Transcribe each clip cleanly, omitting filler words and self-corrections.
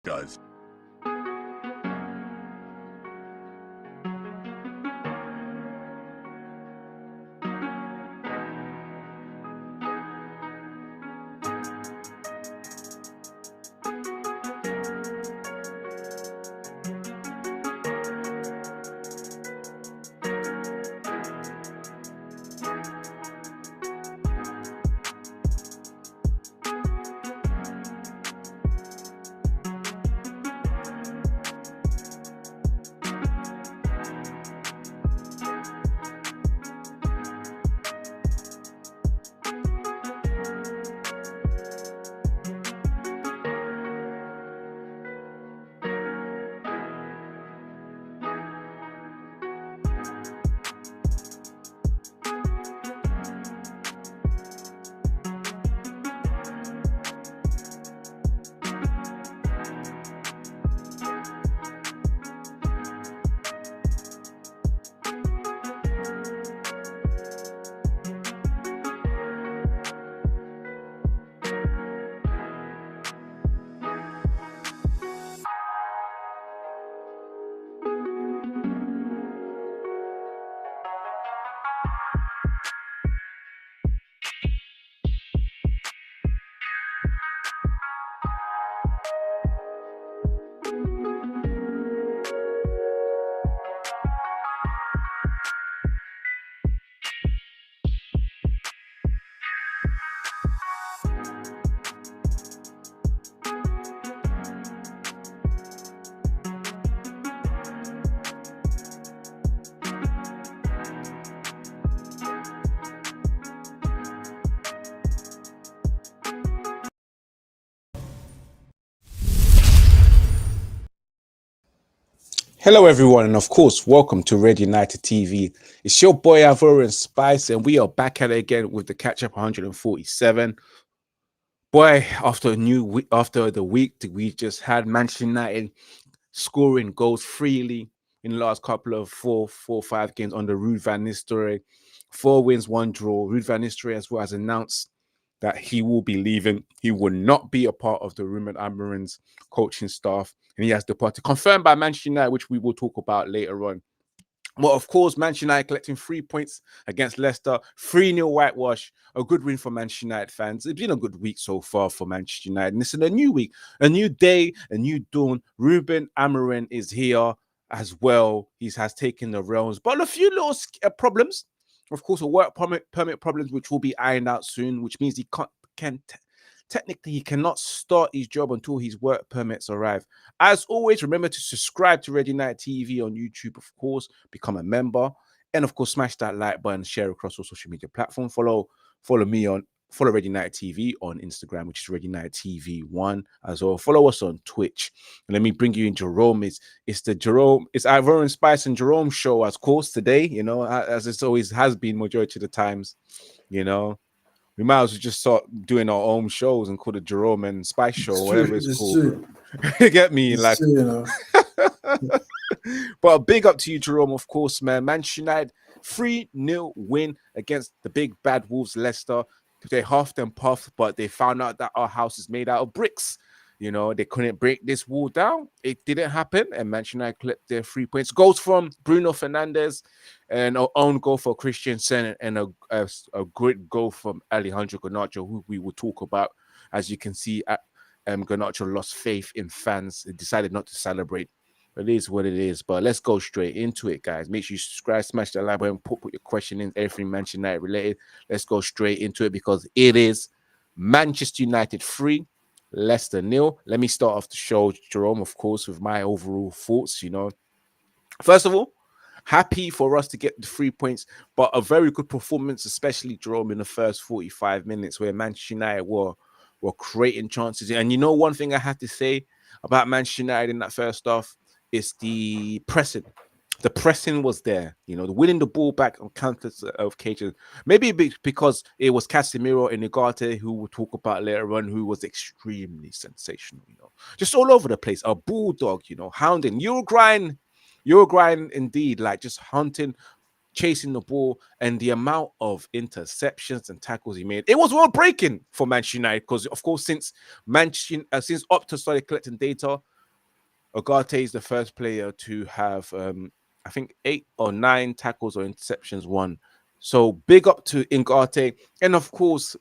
does. Hello, everyone, and of course, welcome to Red United TV. It's your boy Avo and Spice, and we are back at it again with the catch up 147. Boy, after the week that we just had, Manchester United scoring goals freely in the last couple of four, 5 games under Ruud van Nistelrooy. 4 wins, 1 draw. Ruud van Nistelrooy as well has announced that he will be leaving. He will not be a part of the Ruben Amorim's coaching staff, and he has departed, confirmed by Manchester United, which we will talk about later on. Well, of course, Manchester United collecting 3 points against Leicester, 3-0 whitewash, a good win for Manchester United fans. It's been a good week so far for Manchester United, and it's in a new week, a new day, a new dawn. Ruben Amorim is here as well. He has taken the realms, but a few little problems. Of course, a work permit problems, which will be ironed out soon, which means he technically he cannot start his job until his work permits arrive. As always, remember to subscribe to Red United TV on YouTube, of course, become a member, and of course, smash that like button, share across all social media platforms. Follow Red United TV on Instagram, which is Red United TV 1 as well. Follow us on Twitch. And let me bring you in Jerome. It's Ivor and Spice and Jerome show, of course, today, as it always has been majority of the times, We might as well just start doing our own shows and call it Jerome and Spice Show, whatever it's called. You get me? It's true, But a big up to you, Jerome, of course, man. Manchester United 3-0 win against the big bad Wolves, Leicester. They huffed and puffed, but they found out that our house is made out of bricks. They couldn't break this wall down. It didn't happen, and Manchester United clipped their 3 points. Goals from Bruno Fernandes, and our own goal for Christensen, and a great goal from Alejandro Garnacho, who we will talk about. As you can see, Garnacho lost faith in fans. He decided not to celebrate. It is what it is, but let's go straight into it, guys. Make sure you subscribe, smash that like button, put your question in, everything Manchester United related. Let's go straight into it because it is Manchester United 3, Leicester 0. Let me start off the show, Jerome, of course, with my overall thoughts. First of all, happy for us to get the 3 points, but a very good performance, especially Jerome in the first 45 minutes, where Manchester United were creating chances. And one thing I had to say about Manchester United in that first half is the pressing. The pressing was there, the winning the ball back on countless occasions. Maybe because it was Casemiro and Ugarte, who we'll talk about later on, who was extremely sensational, just all over the place. A bulldog, hounding. Uruguayan indeed, like just hunting, chasing the ball, and the amount of interceptions and tackles he made. It was world breaking for Manchester United because, of course, since Opta started collecting data, Ugarte is the first player to have, I think, 8 or 9 tackles or interceptions won. So big up to Ugarte, and of course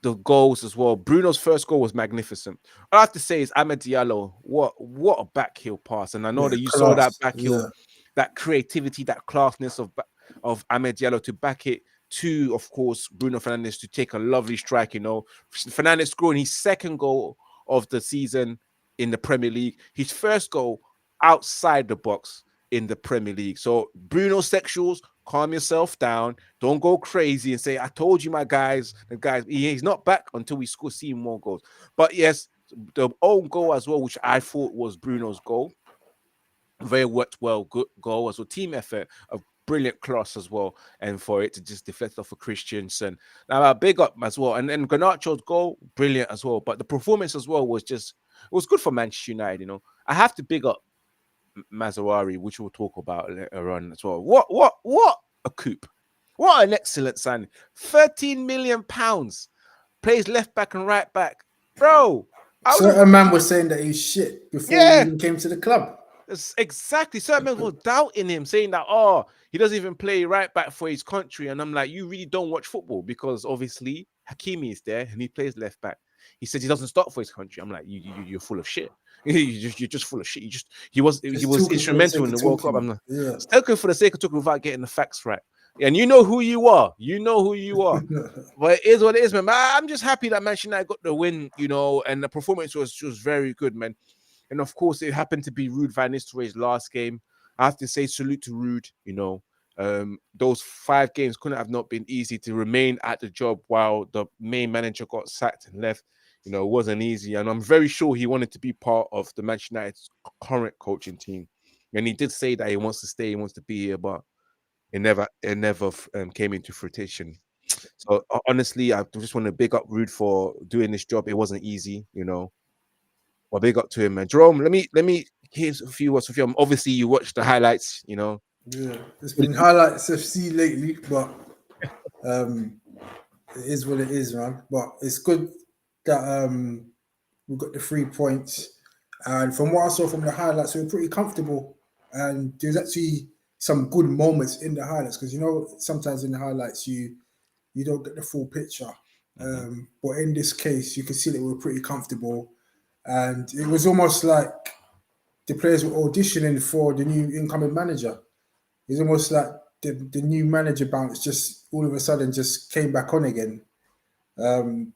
the goals as well. Bruno's first goal was magnificent. All I have to say is Amad Diallo, what a back heel pass. And I know Yeah, that you saw that class. back heel, Yeah. that creativity, that classness of Amad Diallo to back it to, of course, Bruno Fernandes to take a lovely strike. Fernandes scoring his second goal of the season in the Premier League. His first goal outside the box in the Premier League. So Bruno sexuals, calm yourself down. Don't go crazy and say, I told you, my guys. The guys, he's not back until we see more goals. But yes, the own goal as well, which I thought was Bruno's goal. Very worked well, good goal as well. Team effort, a brilliant class as well. And for it to just deflect off of Christiansen. Now, big up as well. And then Garnacho's goal, brilliant as well. But the performance as well was just, it was good for Manchester United. I have to big up Mazarari, which we'll talk about later on as well. What a coup. What an excellent signing. £13 million. Plays left back and right back. Bro, I would have, Certain man was saying that he's shit before he yeah, even came to the club. exactly. Certain men were doubting him, saying that, he doesn't even play right back for his country. And I'm like, you really don't watch football, because obviously Hakimi is there and he plays left back. He said he doesn't start for his country. I'm like, you're full of shit. You're just full of shit. He was Just talking for the instrumental sake in of the World Cup. talking. I'm like, Yeah. talking for the sake of talking without getting the facts right. And you know who you are. You know who you are. But it is what it is, man. I'm just happy that Manchester United got the win, and the performance was very good, man. And of course, it happened to be Ruud van Nistelrooy's last game. I have to say salute to Ruud. Those 5 games couldn't have not been easy to remain at the job while the main manager got sacked and left. It wasn't easy. And I'm very sure he wanted to be part of the Manchester United's current coaching team. And he did say that he wants to stay, he wants to be here, but it never came into fruition. So honestly, I just want to big up Ruud for doing this job. It wasn't easy. Well, big up to him, man. Jerome, let me hear a few words of you. Obviously, you watched the highlights. Yeah. It's been highlights FC lately, but it is what it is, man. But it's good that we got the 3 points. And from what I saw from the highlights, we were pretty comfortable. And there's actually some good moments in the highlights, because sometimes in the highlights you don't get the full picture. But in this case, you can see that we were pretty comfortable, and it was almost like the players were auditioning for the new incoming manager. It's almost like the new manager bounce just all of a sudden just came back on again,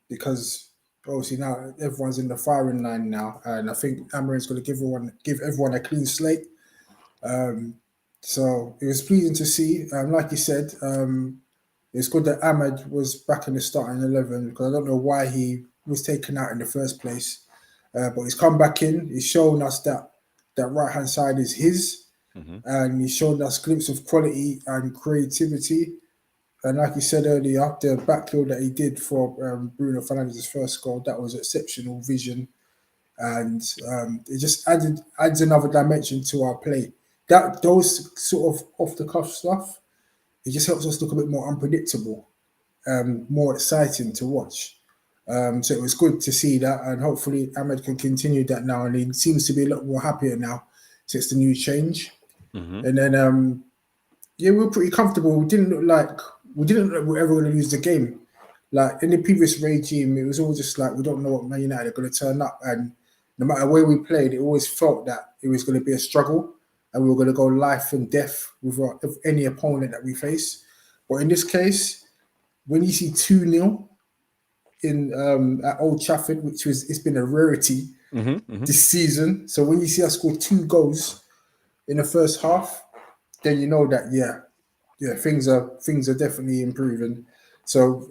because obviously now everyone's in the firing line now, and I think Amorim's going to give everyone a clean slate. So it was pleasing to see. Like you said, it's good that Amad was back in the starting 11, because I don't know why he was taken out in the first place. But he's come back in. He's shown us that right hand side is his, and he's shown us glimpses of quality and creativity. And like you said earlier, the backfield that he did for Bruno Fernandes' first goal, that was exceptional vision, and it just adds another dimension to our play. Those sort of off the cuff stuff, it just helps us look a bit more unpredictable, more exciting to watch. So it was good to see that, and hopefully Ahmed can continue that now. And he seems to be a lot more happier now since the new change. And then, yeah, we were pretty comfortable. We didn't look like we were ever going to lose the game. Like in the previous regime, it was all just like we don't know what Man United are going to turn up, and no matter where we played, it always felt that it was going to be a struggle, and we were going to go life and death with any opponent that we face. But in this case, when you see 2-0 in at Old Trafford, it's been a rarity this season. So when you see us score 2 goals in the first half, then you know that things are definitely improving. So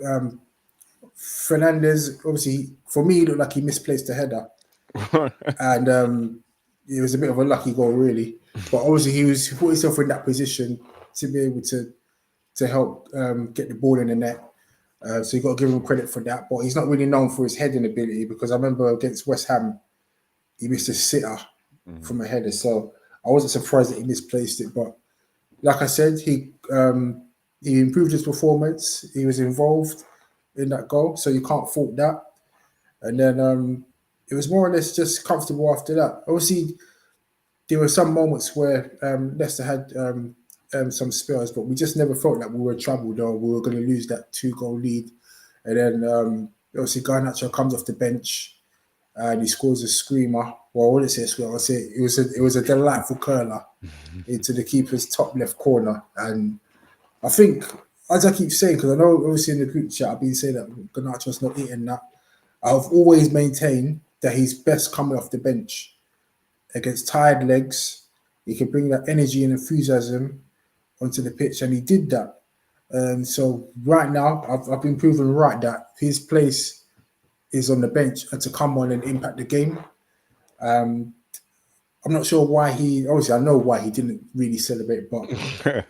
Fernandez, obviously, for me, it looked like he misplaced the header, and it was a bit of a lucky goal, really. But obviously, he put himself in that position to be able to help get the ball in the net. So you got to give him credit for that. But he's not really known for his heading ability, because I remember against West Ham, he missed a sitter from a header. So I wasn't surprised that he misplaced it. But like I said, he improved his performance. He was involved in that goal, so you can't fault that. And then it was more or less just comfortable after that. Obviously, there were some moments where Leicester had some spells, but we just never felt like we were troubled or we were going to lose that 2-goal lead. And then obviously Garnacho comes off the bench and he scores a screamer. Well, I wouldn't say a screamer. I would say it was a delightful curler into the keeper's top left corner. And I think, as I keep saying, because I know obviously in the group chat I've been saying that Garnacho's not eating that. I've always maintained that he's best coming off the bench against tired legs. He can bring that energy and enthusiasm onto the pitch, and he did that. So right now, I've been proven right that his place is on the bench and to come on and impact the game. I'm not sure why obviously I know why he didn't really celebrate, but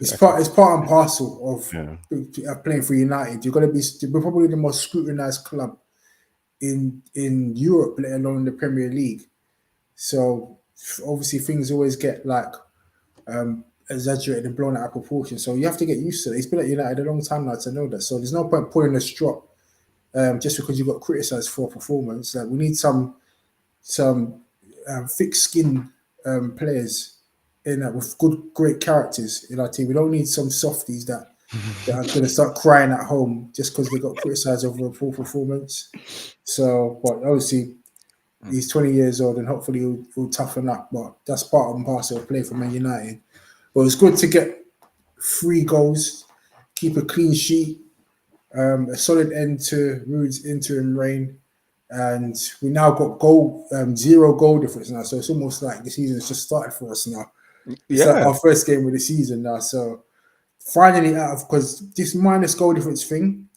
it's part and parcel of playing for United. You're going to be, we're probably the most scrutinized club in Europe, let alone in the Premier League. So obviously things always get like exaggerated and blown out of proportion. So you have to get used to it. He's been at United a long time now to know that. So there's no point pulling a strop just because you got criticised for performance. Like we need some thick skin players with great characters in our team. We don't need some softies that are going to start crying at home just because they got criticised over a poor performance. So, but obviously he's 20 years old and hopefully he'll toughen up. But that's part and parcel of play for Man United. But it's good to get 3 goals, keep a clean sheet, a solid end to Ruud's interim reign. And we now got 0 goal difference now. So it's almost like the season's just started for us now. It's like our first game of the season now. So finally because this minus goal difference thing,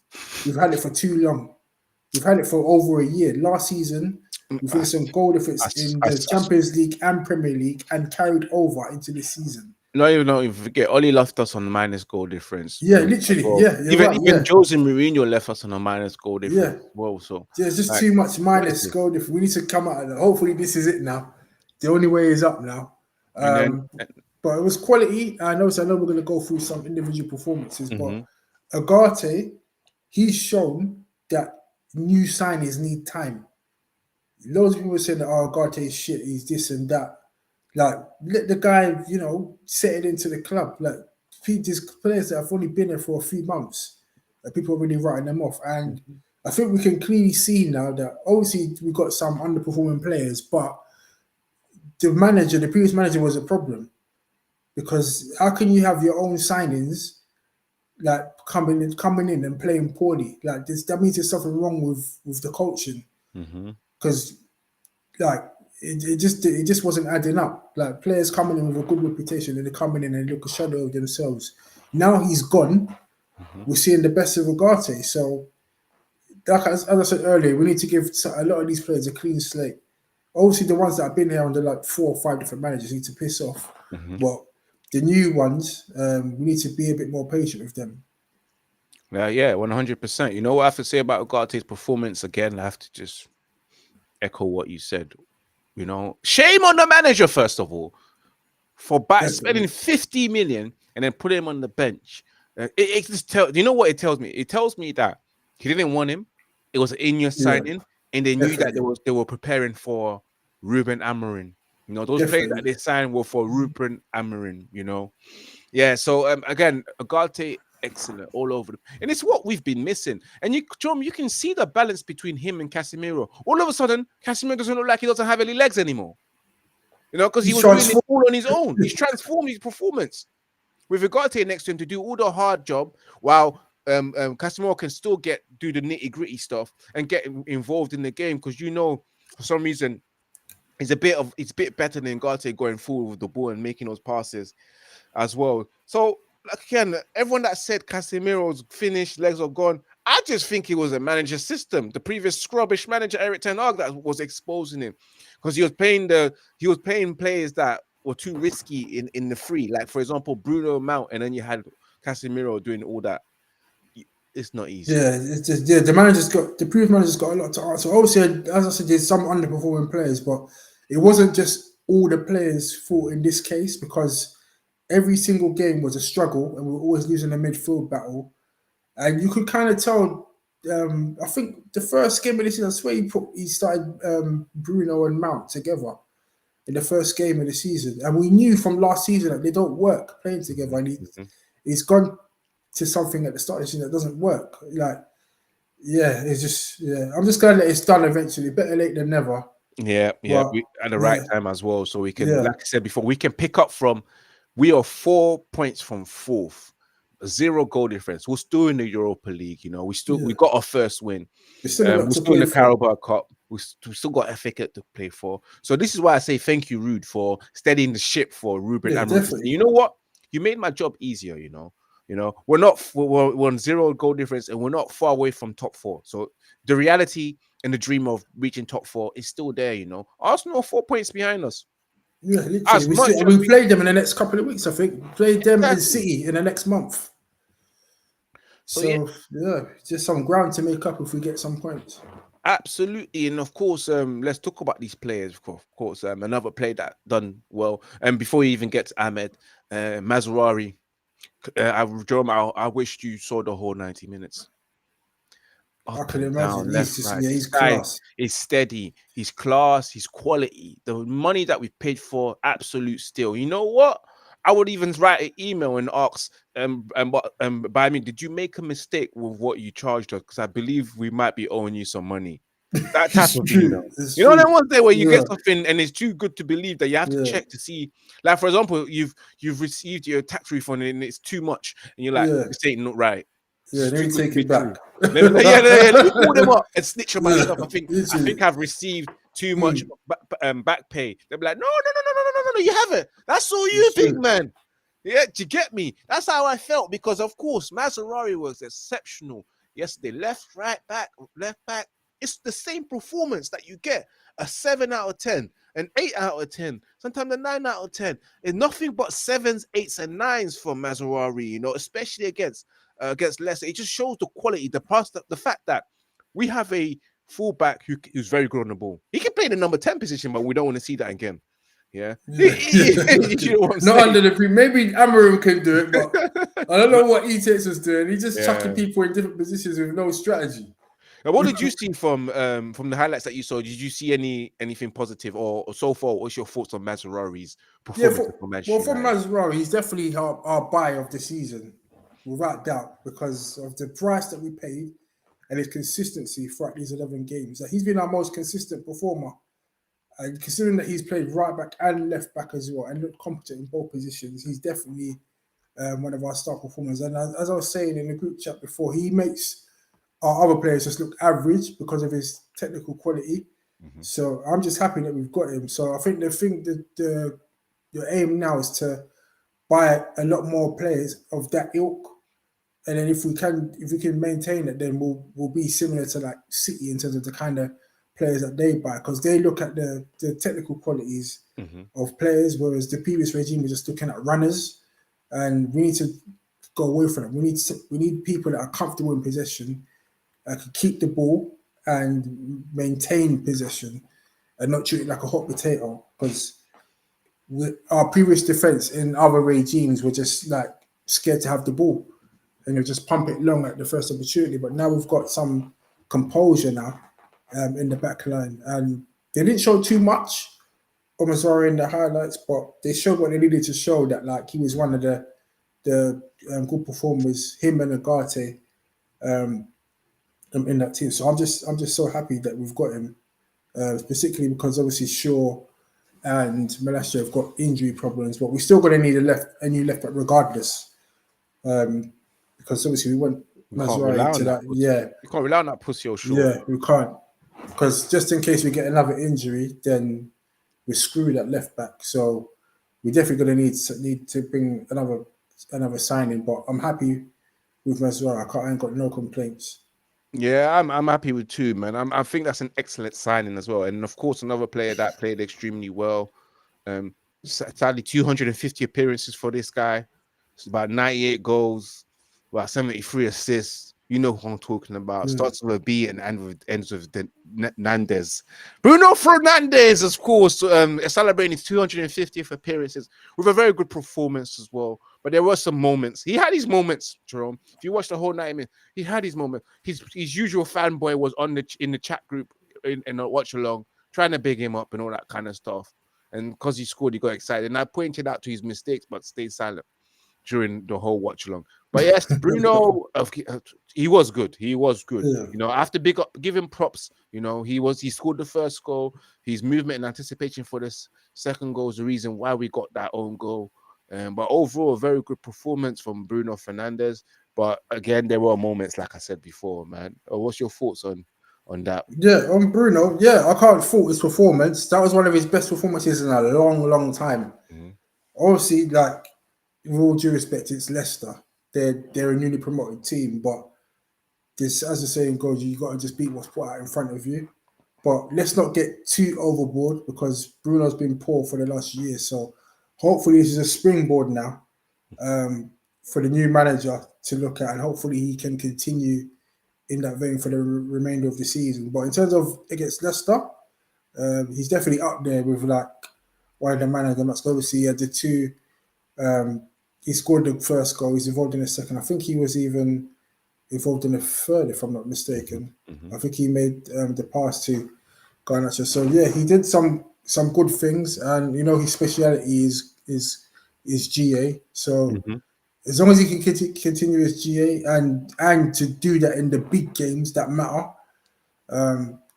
we've had it for too long. We've had it for over a year. Last season, we finished some goal difference in the Champions League and Premier League and carried over into this season. Not even forget, Oli left us on minus goal difference. Yeah, literally. Well. Yeah, even Jose Mourinho left us on a minus goal difference. Yeah, well, so there's just too much minus goal difference. We need to come out of that. Hopefully, this is it now. The only way is up now. But it was quality. I know we're going to go through some individual performances, but Ugarte, he's shown that new signings need time. Loads of people saying that Ugarte is shit. He's this and that. Like, let the guy, settle into the club. Like, these players that have only been there for a few months, people are really writing them off. And I think we can clearly see now that obviously we've got some underperforming players, but the previous manager was a problem. Because how can you have your own signings like coming in and playing poorly? Like that means there's something wrong with the coaching. Because like it just wasn't adding up. Like players coming in with a good reputation and they come in and they look a shadow of themselves. Now he's gone. We're seeing the best of Ugarte. So like as I said earlier, we need to give a lot of these players a clean slate. Obviously, the ones that have been here under like 4 or 5 different managers need to piss off. But the new ones, we need to be a bit more patient with them. Yeah, 100%. You know what I have to say about Ugarte's performance again? I have to just echo what you said. Shame on the manager, first of all, for spending 50 million and then putting him on the bench. It just you know what it tells me? It tells me that he didn't want him. It was an in-year signing, and they knew that they were preparing for Ruben Amorim. Those players that they signed were for Ruben Amorim. Yeah. So again, Ugarte, excellent all over and it's what we've been missing. And you can see the balance between him and Casemiro. All of a sudden, Casemiro doesn't look like he doesn't have any legs anymore. Because he was doing it all on his own. He's transformed his performance with Ugarte next to him to do all the hard job, while Casemiro can still do the nitty-gritty stuff and get involved in the game, because for some reason it's a bit better than Ugarte going forward with the ball and making those passes as well. So again, everyone that said Casemiro's finished, legs are gone, I just think it was a manager system. The previous scrubbish manager Eric Ten Hag that was exposing him, because he was paying players that were too risky in the free. Like for example, Bruno Mount, and then you had Casemiro doing all that. It's not easy. Yeah, it's just the previous manager's got a lot to answer. Obviously, as I said, there's some underperforming players, but it wasn't just all the players' fault in this case, because every single game was a struggle and we were always losing a midfield battle. And you could kind of tell, I think the first game of the season, I swear he started Bruno and Mount together. in the first game of the season, and we knew from last season that they don't work playing together. And he's gone to something at the start of the season that doesn't work. Like, yeah, it's just I'm just glad that it's done eventually. Better late than never. Yeah, But, we at the right time as well, so we can, yeah. like I said before, we can pick up from. We are 4 points from fourth, 0 goal difference. We're still in the Europa League, you know. We got our first win. There's still a lot We're to still in play the for. Carabao Cup. We still got FA Cup to play for. So this is why I say thank you, Ruud, for steadying the ship for Ruben Amorim. Definitely. You know what? You made my job easier. You know, we're on 0 goal difference, and we're not far away from top 4. So the reality and the dream of reaching top 4 is still there. You know, Arsenal are 4 points behind us. Yeah, literally. We played them in the next couple of weeks, I think. We played them in City in the next month. So yeah, just some ground to make up if we get some points. Absolutely, and of course, let's talk about these players. Of course, another player that done well. And before you even get to Ahmed, Mazraoui, Jerome, I wished you saw the whole 90 minutes. I can imagine. He's class. He's steady. He's class. He's quality. The money that we paid for, absolute steal. You know what? I would even write an email and ask, by me, did you make a mistake with what you charged us? Because I believe we might be owing you some money. That type of email. You know that one day where you get something and it's too good to believe that you have to check to see. Like, for example, you've received your tax refund and it's too much, and you're like, this ain't not right. Yeah, let me take it back. Let me call them up and snitch about stuff. I think I've received too much back pay. They'll be like, no, you haven't. That's all you think, man. Yeah, do you get me? That's how I felt, because of course Mazraoui was exceptional yesterday. Left back. It's the same performance that you get. A 7 out of 10, an 8 out of 10, sometimes a 9 out of 10. It's nothing but 7s, 8s, and 9s for Mazraoui, you know, especially against Leicester. It just shows the quality, the fact that we have a fullback who's very good on the ball. He can play the number 10 position, but we don't want to see that again. Yeah. You know what I'm saying? Not under the pre. Maybe Amorim can do it, but I don't know what E-Tex was doing. He's just chucking people in different positions with no strategy. Now, what did you see from the highlights that you saw? Did you see anything positive, or so far? What's your thoughts on Mazraoui's performance? From Mazraoui, he's definitely our buy of the season, without doubt, because of the price that we paid and his consistency throughout these 11 games. He's been our most consistent performer. And considering that he's played right back and left back as well and looked competent in both positions, he's definitely one of our star performers. And as I was saying in the group chat before, he makes our other players just look average because of his technical quality. So I'm just happy that we've got him. So I think the aim now is to buy a lot more players of that ilk. And then if we can maintain it, then we'll be similar to like City in terms of the kind of players that they buy, because they look at the technical qualities of players, whereas the previous regime was just looking at runners. And we need to go away from it. We need people that are comfortable in possession, that can keep the ball and maintain possession, and not treat it like a hot potato. Because our previous defense in other regimes were just like scared to have the ball, and you just pump it long at the first opportunity. But now we've got some composure now in the back line, and they didn't show too much of Mazraoui in the highlights, but they showed what they needed to show, that like he was one of the good performers, him and Agate in that team. So I'm just so happy that we've got him, particularly because obviously Shaw and Malacia have got injury problems, but we're still going to need a new left back regardless, because obviously we want Mazraoui to that. Yeah, we can't rely on that pussy or Shaw. Yeah, we can't, because just in case we get another injury, then we're screwed at left back. So we're definitely going to need to bring another signing. But I'm happy with Mazraoui. I ain't got no complaints. Yeah, I'm happy with two, man. I think that's an excellent signing as well. And of course, another player that played extremely well. Sadly, 250 appearances for this guy. It's about 98 goals, about 73 assists. You know who I'm talking about. Starts with a B and ends with Nandes. Bruno Fernandes, of course, celebrating his 250th appearances with a very good performance as well. But there were some moments. He had his moments, Jerome. If you watch the whole 90 minutes, he had his moments. His usual fanboy was in the chat group in a watch along, trying to big him up and all that kind of stuff. and because he scored, he got excited. And I pointed out to his mistakes, but stayed silent during the whole watch along. But yes, Bruno, he was good. He was good. Yeah. You know, I have to give him props. You know, he scored the first goal. His movement and anticipation for this second goal is the reason why we got that own goal. But overall, a very good performance from Bruno Fernandes. But again, there were moments, like I said before, man. What's your thoughts on that? Yeah, on Bruno, yeah, I can't fault his performance. That was one of his best performances in a long, long time. Mm-hmm. Obviously, like, with all due respect, it's Leicester. They're a newly promoted team, but this, as the saying goes, you got to just beat what's put out in front of you. But let's not get too overboard because Bruno's been poor for the last year. So hopefully this is a springboard now for the new manager to look at, and hopefully he can continue in that vein for the remainder of the season. But in terms of against Leicester, he's definitely up there with like one of the man of the match. Obviously, he had the two. He scored the first goal. He's involved in the second. I think he was even involved in the third, if I'm not mistaken. I think he made the pass to Garnacho. So yeah, he did some good things, and you know his speciality is GA. So as long as he can continue his GA and to do that in the big games that matter,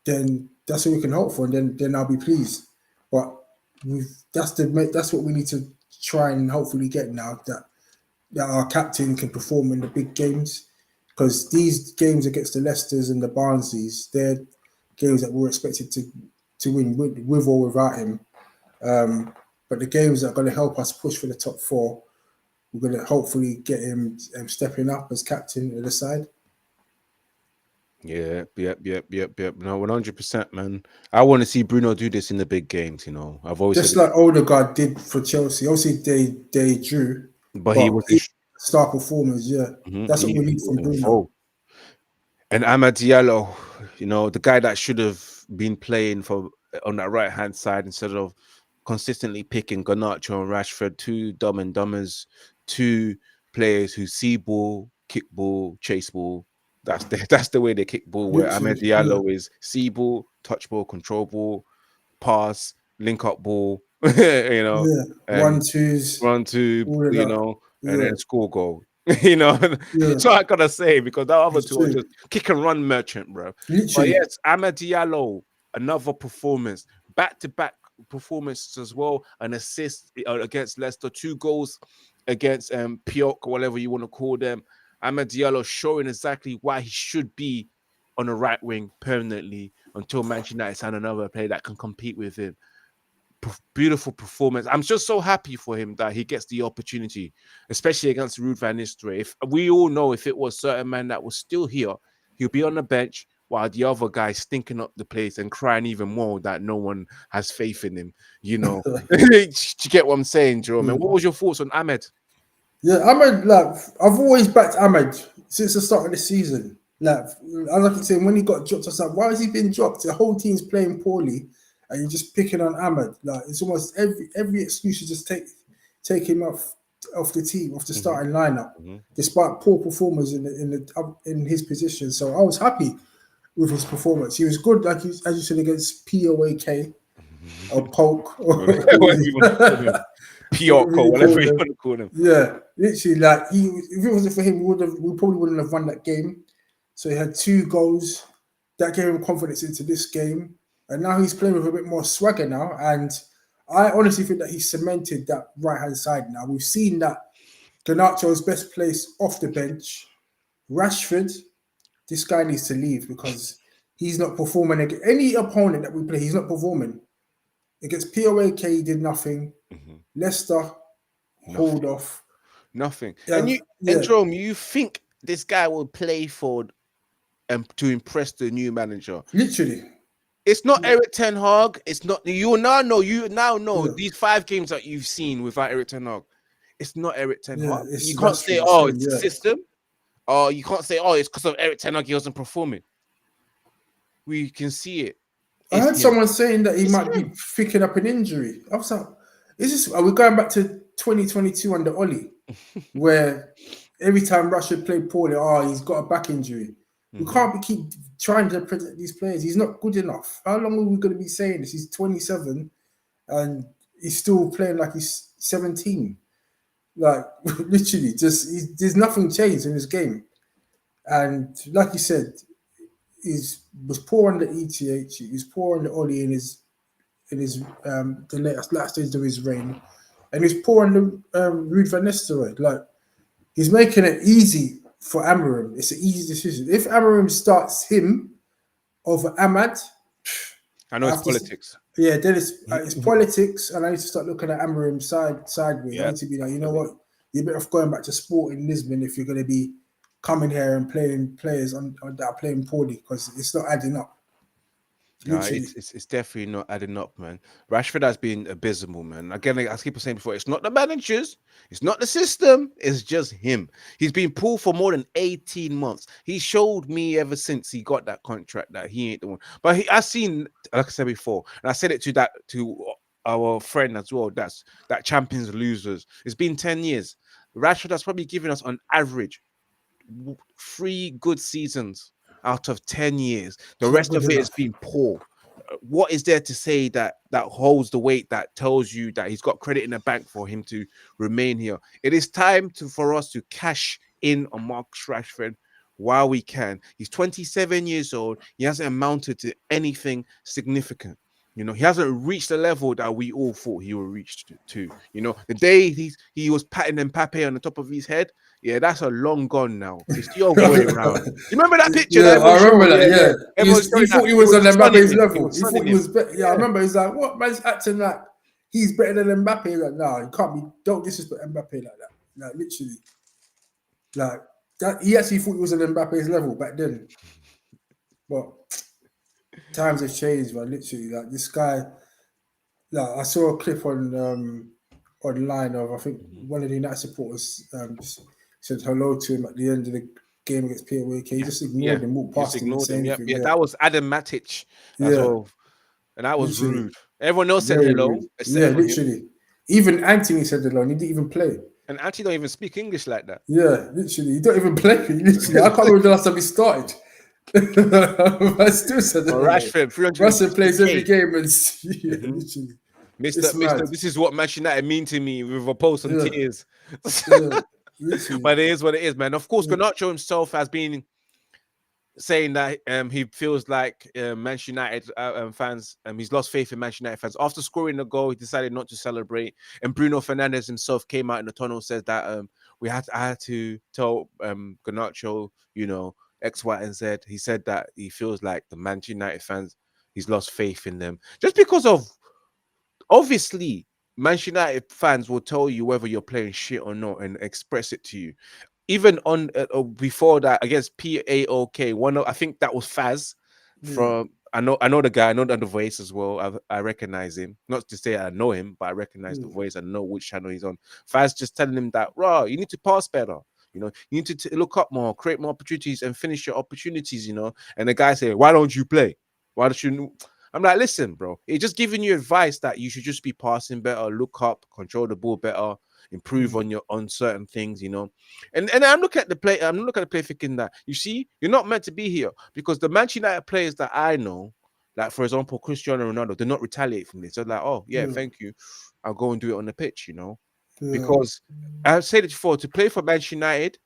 then that's what we can hope for, and then I'll be pleased. But that's what we need to try and hopefully get now, that our captain can perform in the big games, because these games against the Leicesters and the Barnsleys, they're games that we're expected to win with or without him. But the games that are going to help us push for the top four, we're going to hopefully get him stepping up as captain of the side. Yep. No, 100%, man. I want to see Bruno do this in the big games. You know, I've always just said like Odegaard did for Chelsea. Obviously, they drew, but he was star performers. Yeah, that's what we need from Bruno. And Amad Diallo, you know, the guy that should have been playing on that right hand side instead of consistently picking Garnacho and Rashford, two dumb and dumbers, two players who see ball, kick ball, chase ball. That's the way they kick ball. Where Amad Diallo is see ball, touch ball, control ball, pass, link up ball, you know, and run two, you know, and then score goal. You know, that's what I gotta say, because that other two are just kick and run merchant, bro. Literally. But yes, Amad Diallo, another performance, back-to-back performances as well, an assist against Leicester, 2 goals against Pioch, or whatever you want to call them. Amad Diallo showing exactly why he should be on the right wing permanently until Manchester United sign another player that can compete with him. Beautiful performance. I'm just so happy for him that he gets the opportunity, especially against Ruud van Nistelrooy. If we all know, if it was certain man that was still here, he'll be on the bench while the other guy stinking up the place and crying even more that no one has faith in him. You know, do you get what I'm saying, Jerome? And what was your thoughts on Amad? Yeah, Amad, like, I've always backed Amad since the start of the season. Like, as I keep saying, when he got dropped, I was like, why has he been dropped? The whole team's playing poorly, and you're just picking on Amad. Like, it's almost every excuse you just take him off the team, off the starting lineup, despite poor performers in his position. So I was happy with his performance. He was good, like as you said, against POAK or Polk, or Pioch, or whatever you want to call him. Yeah, literally, like if it wasn't for him, we probably wouldn't have won that game. So he had 2 goals that gave him confidence into this game, and now he's playing with a bit more swagger now. And I honestly think that he's cemented that right hand side now. We've seen that Garnacho's best place off the bench. Rashford, this guy needs to leave because he's not performing against any opponent that we play. He's not performing against POAK. He did nothing. Leicester, hold off. Nothing. And Jerome, you think this guy will play for to impress the new manager? Literally. It's not Eric Ten Hag. It's not. You now know these 5 games that you've seen without Eric Ten Hag. It's not Eric Ten Hag. You can't say, it's the system. Or you can't say, it's because of Eric Ten Hag he wasn't performing. We can see it. I heard someone saying that he might be picking up an injury. I was like, are we going back to 2022 under Oli, where every time Rashford played poorly, he's got a back injury. We can't keep trying to protect these players. He's not good enough. How long are we going to be saying this? He's 27, and he's still playing like he's 17. Like literally, there's nothing changed in his game. And like you said, he was poor on the ETH. He was poor on the Oli in his the last stage of his reign, and he's poor on the Ruud van Nistelrooy. Like he's making it easy for Amorim. It's an easy decision. If Amorim starts him over Amad, I know it's politics. Then it's politics, and I need to start looking at Amorim sideways. Yeah. I need to be like, you know what, you're better off going back to Sporting Lisbon if you're going to be coming here and playing players that are playing poorly, because it's not adding up. No, it's definitely not adding up, man. Rashford has been abysmal, man. Again, as people saying before, it's not the managers, it's not the system, it's just him. He's been pulled for more than 18 months. He showed me ever since he got that contract that he ain't the one. But I've seen, like I said before, and I said it to our friend as well, that champions losers. It's been 10 years. Rashford has probably given us on average 3 good seasons out of 10 years. The rest of it has been poor. What is there to say that holds the weight, that tells you that he's got credit in the bank for him to remain here? It is time for us to cash in on Marcus Rashford while we can. He's 27 years old. He hasn't amounted to anything significant. You know, he hasn't reached the level that we all thought he would reach to. You know, the day he was patting Mbappe on the top of his head, yeah, that's a long gone now. It's the old way around. You remember that picture? Yeah, I remember that. Yeah. He thought he was on Mbappe's level. He thought he was better. Yeah, I remember. He's like, what? Man's acting like he's better than Mbappe. Like, no, you can't be. Don't disrespect Mbappe like that. Like, literally. Like, that. He actually thought he was on Mbappe's level back then. But times have changed, man. Literally, like this guy. Like, I saw a clip on online of, I think, one of the United supporters said hello to him at the end of the game against POAK. He just ignored him, walked past him. Yeah, that was Adam Matic as well. And that was literally rude. Everyone else said hello. Yeah, literally. Even Anthony said hello, and he didn't even play. And Anthony don't even speak English like that. Yeah, literally. He don't even play. Literally. I can't remember the last time he started. I still said that. Rashford plays every game, and literally. Mr. This is what Manchester United mean to me, with a post on tears. But it is what it is, man. Of course, Garnacho himself has been saying that he feels like Manchester United fans, he's lost faith in Manchester United fans. After scoring the goal, he decided not to celebrate. And Bruno Fernandes himself came out in the tunnel, says that I had to tell Garnacho, you know, X, Y, and Z. He said that he feels like the Manchester United fans, he's lost faith in them. Just because of, obviously, Manchester United fans will tell you whether you're playing shit or not and express it to you. Even on before that against PAOK, I think that was Faz from. I know the guy. I know the voice as well. I recognize him. Not to say I know him, but I recognize the voice. I know which channel he's on. Faz just telling him that, you need to pass better. You know, you need to look up more, create more opportunities, and finish your opportunities. You know, and the guy said, "Why don't you play? Why don't you?" I'm like, listen, bro. It's just giving you advice that you should just be passing better, look up, control the ball better, improve on certain things, you know. And I'm looking at the play. I'm looking at the play thinking that, you see, you're not meant to be here, because the Manchester United players that I know, like for example Cristiano Ronaldo, do not retaliate from this. They're like, oh yeah, thank you, I'll go and do it on the pitch, you know. Because I've said it before, to play for Manchester United,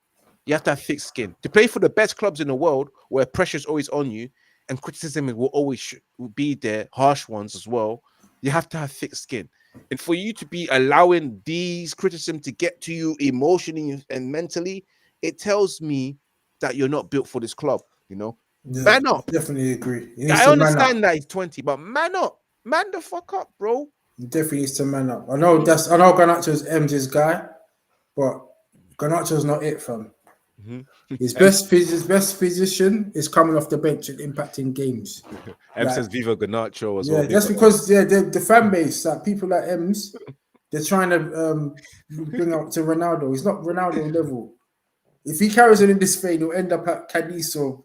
you have to have thick skin. To play for the best clubs in the world, where pressure's always on you, and criticism will always be there, harsh ones as well, you have to have thick skin. And for you to be allowing these criticism to get to you emotionally and mentally, it tells me that you're not built for this club, you know. Man up. Definitely agree. I understand that he's 20, but man up. Man the fuck up, bro. He definitely needs to man up. I know Garnacho's M's guy, but Garnacho's not it, fam. His best position is coming off the bench and impacting games. Says Viva Garnacho as well. That's because the fan base, like people like Ems, they're trying to bring up to Ronaldo. He's not Ronaldo level. If he carries on in this vein, he'll end up at Cadiz or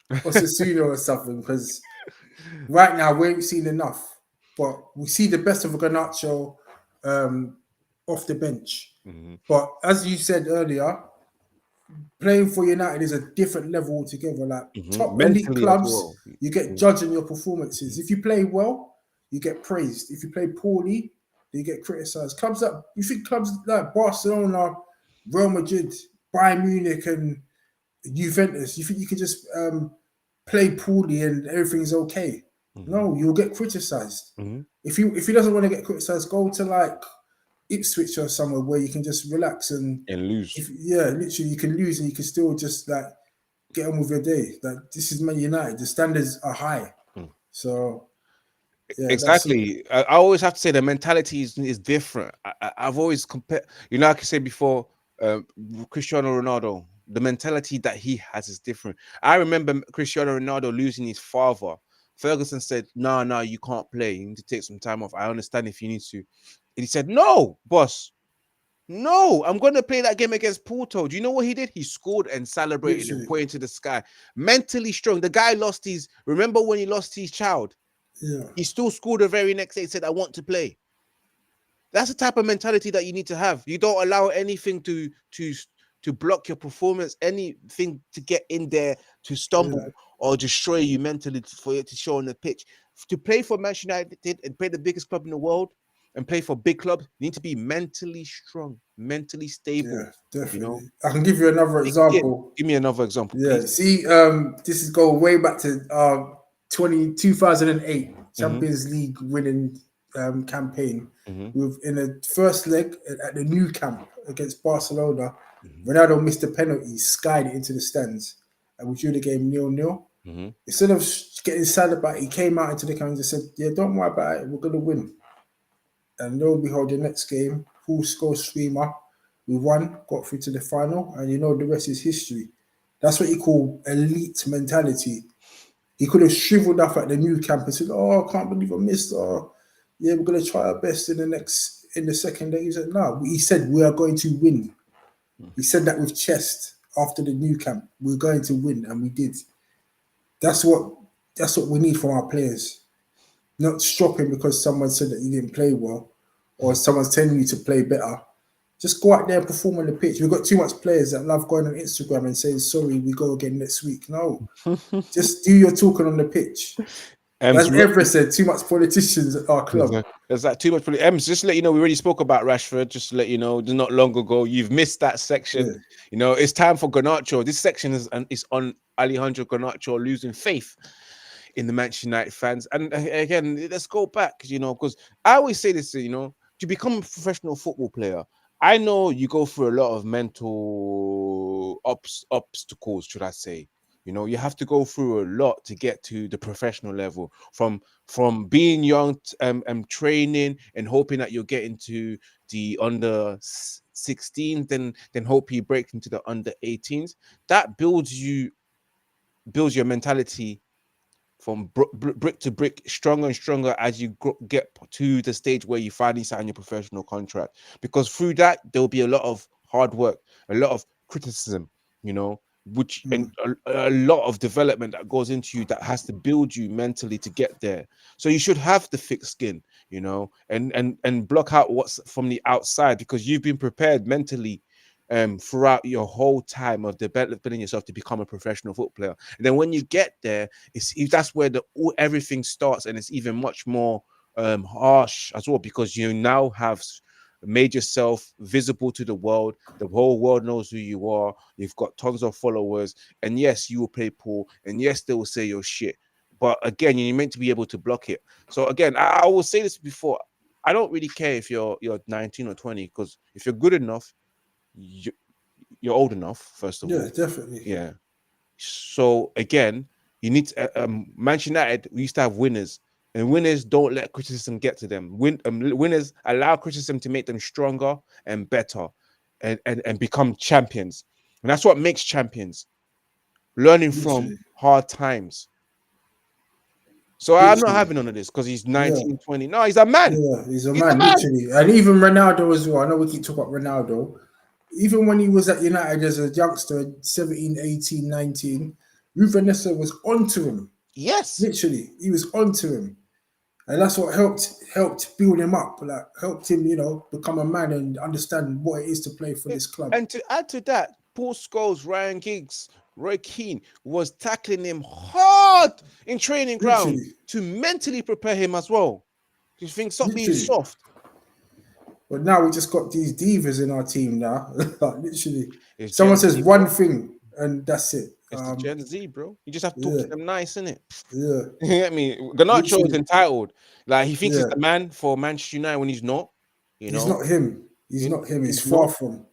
Sassuolo or something. Because right now we ain't seen enough, but we see the best of Garnacho off the bench. But as you said earlier, playing for United is a different level altogether. Like top elite clubs, you get judged on your performances. If you play well, you get praised. If you play poorly, they get criticised. Clubs that you think clubs like Barcelona, Real Madrid, Bayern Munich, and Juventus, you think you can just play poorly and everything's okay? No, you'll get criticised. If he doesn't want to get criticised, go to like Ipswich or somewhere where you can just relax and lose. Literally you can lose and you can still just like get on with your day. Like this is Man United, the standards are high. So yeah, exactly. I always have to say the mentality is different. I've always compared, like I said before, Cristiano Ronaldo, the mentality that he has is different. I remember Cristiano Ronaldo losing his father. Ferguson said, no, you can't play. You need to take some time off. I understand if you need to. And he said, no, boss. No, I'm going to play that game against Porto. Do you know what he did? He scored and celebrated and pointed to the sky. Mentally strong. The guy remember when he lost his child? Yeah. He still scored the very next day. He said, I want to play. That's the type of mentality that you need to have. You don't allow anything to block your performance, anything to get in there to stumble or destroy you mentally for it to show on the pitch. To play for Manchester United and play the biggest club in the world and play for big clubs, you need to be mentally strong, mentally stable. Yeah, definitely. I can give you another example. Give me another example, yeah, please. See, this is going way back to 2008 Champions League winning campaign. In the first leg at the new camp against Barcelona, Ronaldo missed a penalty, skied it into the stands, and we drew the game 0-0. Instead of getting sad about it, he came out into the camp and just said, "Yeah, don't worry about it. We're gonna win." And lo and behold, the next game, full score screamer, we won, got through to the final, and the rest is history. That's what you call elite mentality. He could have shriveled up at the new camp and said, "Oh, I can't believe I missed. Oh, yeah, we're gonna try our best in the second day." He said, "No." He said, "We are going to win." He said that with chest after the new camp. We're going to win, and we did. That's what we need from our players. Not stropping because someone said that you didn't play well, or someone's telling you to play better. Just go out there and perform on the pitch. We've got too much players that love going on Instagram and saying, "Sorry, we go again next week." No, just do your talking on the pitch. As Evra said, too much politicians at our club. There's that too much politics. Just to let you know, we already spoke about Rashford. Just to let you know, not long ago, you've missed that section. It's time for Garnacho. This section is on Alejandro Garnacho losing faith in the Manchester United fans. And again, let's go back, because I always say this, to become a professional football player, I know you go through a lot of mental obstacles, should I say. You have to go through a lot to get to the professional level. From being young, training and hoping that you'll get into the under 16s, then hope you break into the under 18s. That builds your mentality from brick to brick, stronger and stronger as you get to the stage where you finally sign your professional contract. Because through that, there'll be a lot of hard work, a lot of criticism, which and a lot of development that goes into you that has to build you mentally to get there. So you should have the thick skin, and block out what's from the outside, because you've been prepared mentally throughout your whole time of developing yourself to become a professional football player. And then when you get there, that's where everything starts, and it's even much more harsh as well, because you now have made yourself visible to the world. The whole world knows who you are. You've got tons of followers, and yes, you will play poor, and yes, they will say you're shit. But again, you're meant to be able to block it. So again, I will say this before. I don't really care if you're 19 or 20, because if you're good enough, you're old enough, first of all. Yeah, definitely. Yeah. So again, you need to, Manchester United, we used to have winners, and winners don't let criticism get to them. Winners allow criticism to make them stronger and better, and become champions. And that's what makes champions. Learning from hard times. So I'm not having none of this because he's 19, 20. No, he's a man. Yeah, he's a man, literally. And even Ronaldo as well. I know we keep talking about Ronaldo. Even when he was at United as a youngster, 17, 18, 19, Ruud van Nistelrooy was onto him. Yes. Literally, he was onto him. And that's what helped build him up, like helped him, become a man and understand what it is to play for this club. And to add to that, Paul Scholes, Ryan Giggs, Roy Keane was tackling him hard in training ground to mentally prepare him as well. Do you think stop being soft? But now we just got these divas in our team now. Like literally, It's someone Gen says Z, one bro. thing and that's it. It's the Gen Z, bro. You just have to talk Yeah, to them nice, innit? yeah, You get me? Garnacho is literally, entitled. Like he thinks he's yeah. the man for Manchester United when he's not. You He's know, not him. He's not him. He's he's far not. from.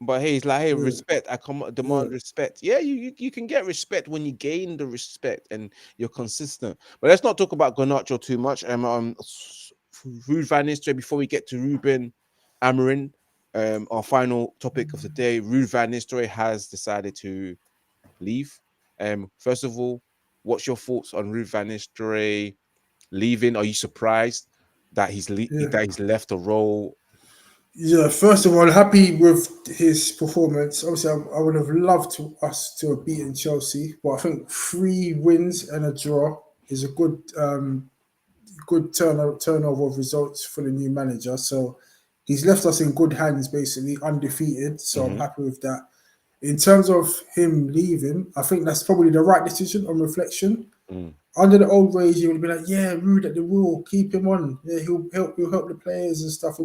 But hey, it's like, hey, Yeah, respect. I yeah, demand respect. Yeah, you can get respect when you gain the respect and you're consistent. But let's not talk about Garnacho too much. Ruud van Nistelrooy before we get to Ruben Amorim. Our final topic of the day. Ruud van Nistelrooy has decided to leave. First of all, what's your thoughts on Ruud van Nistelrooy leaving? Are you surprised that yeah. he's left a role? Yeah, first of all, happy with his performance. Obviously, I would have loved us to have beaten Chelsea, but I think 3 wins and a draw is a good turnover of results for the new manager. So he's left us in good hands, basically undefeated. So I'm Mm-hmm. happy with that. In terms of him leaving, I think that's probably the right decision on reflection. Mm, Under the old ways, you would be like, yeah, Rude at the wheel, keep him on. Yeah, he'll help the players and stuff.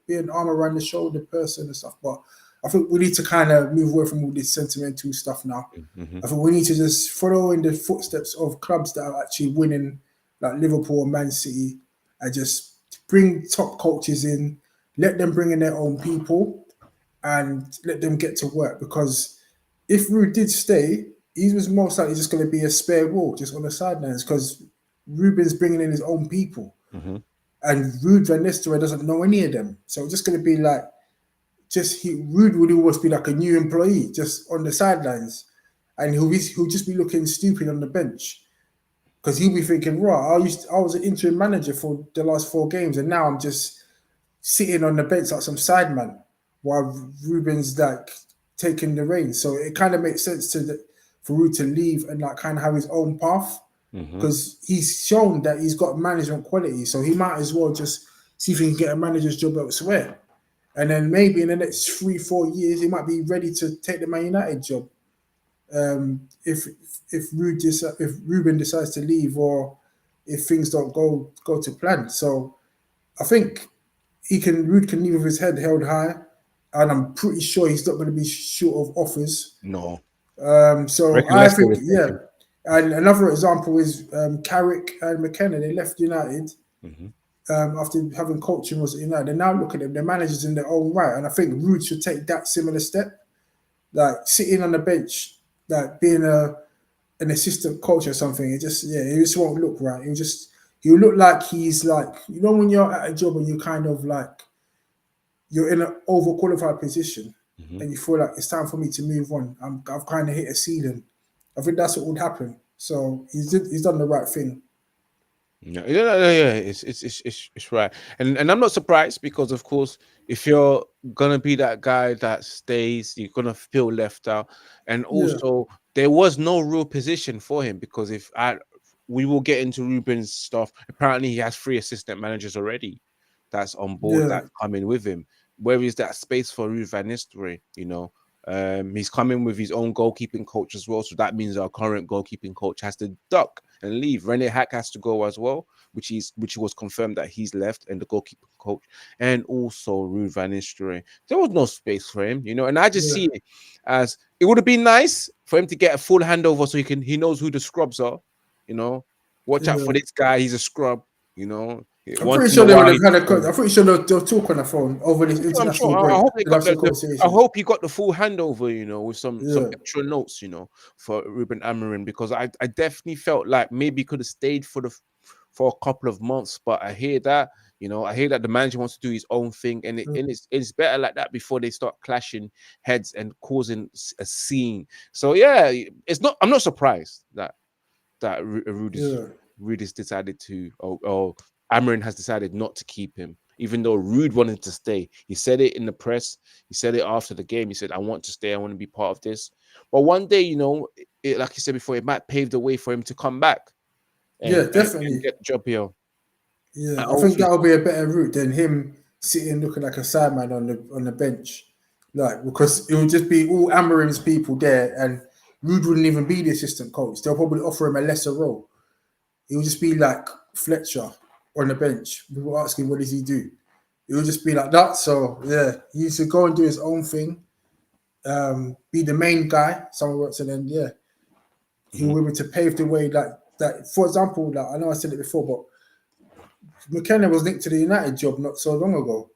Be an arm around the shoulder person and stuff. But I think we need to kind of move away from all this sentimental stuff now. mm-hmm. I think we need to just follow in the footsteps of clubs that are actually winning, like Liverpool and Man City, and just bring top coaches in, let them bring in their own people, and let them get to work. Because if Ruud did stay, he was most likely just going to be a spare wall just on the sidelines because Ruben's bringing in his own people. Mm-hmm. And Ruud van Nistelrooy doesn't know any of them. So it's just going to be like, Ruud would always be like a new employee just on the sidelines. And he'll just be looking stupid on the bench because he'll be thinking, right, I was an interim manager for the last 4 games and now I'm just sitting on the bench like some sideman while Ruben's like taking the reins. So it kind of makes sense for Ruud to leave and like kind of have his own path Mm-hmm. because he's shown that he's got management quality. So he might as well just see if he can get a manager's job elsewhere. And then maybe in the next 3-4 years, he might be ready to take the Man United job. If Ruben decides to leave or if things don't go to plan. So I think Ruud can leave with his head held high, and I'm pretty sure he's not going to be short of offers. No. So Reckon I Leicester think, will take yeah. him. And another example is Carrick and McKenna. They left United Mm-hmm. after having coaching was at United. And now look at them, they're managers in their own right. And I think Ruud should take that similar step, like sitting on the bench, like being an assistant coach or something. It just won't look right. He'll look like he's like, when you're at a job and you kind of like you're in an overqualified position Mm-hmm. and you feel like it's time for me to move on. I've kind of hit a ceiling. I think that's what would happen. So he's done the right thing. Yeah, it's right, and I'm not surprised because of course if you're gonna be that guy that stays, you're gonna feel left out, and Yeah, also there was no real position for him because we will get into Ruben's stuff. Apparently, he has 3 assistant managers already that's on board yeah, that's coming with him. Where is that space for Ruud van Nistelrooy? He's coming with his own goalkeeping coach as well. So that means our current goalkeeping coach has to duck and leave. Rene Hack has to go as well, which was confirmed that he's left, and the goalkeeping coach, and also Ruud van Nistelrooy. There was no space for him, and I just yeah, see it as it would have been nice for him to get a full handover so he knows who the scrubs are. Watch out for yeah. this guy. He's a scrub. I'm Once pretty in a sure they would while have he had performs. I'm pretty sure they'll talk on the phone over this I'm sure. international I break. hope he They'll got have some I conversations. hope he got the full handover. With some Yeah, extra notes. For Ruben Amorim because I definitely felt like maybe he could have stayed for a couple of months. But I hear that. I hear that the manager wants to do his own thing, and it's better like that before they start clashing heads and causing a scene. So yeah, I'm not surprised that yeah, Ruud has decided to, or Amarin has decided not to keep him, even though Ruud wanted to stay. He said it in the press. He said it after the game. He said, "I want to stay. I want to be part of this." But one day, like you said before, it might pave the way for him to come back yeah, and definitely. get the job here. Yeah, And I think hopefully, that'll be a better route than him sitting looking like a sideman on the bench, like because it would just be all Amorim's people there, and Ruud wouldn't even be the assistant coach. They'll probably offer him a lesser role. It would just be like Fletcher on the bench. People asking, what does he do? it would just be like that. So yeah, he used to go and do his own thing, be the main guy. Someone works, and then he will be able to pave the way. That for example, like I know I said it before, but McKenna was linked to the United job not so long ago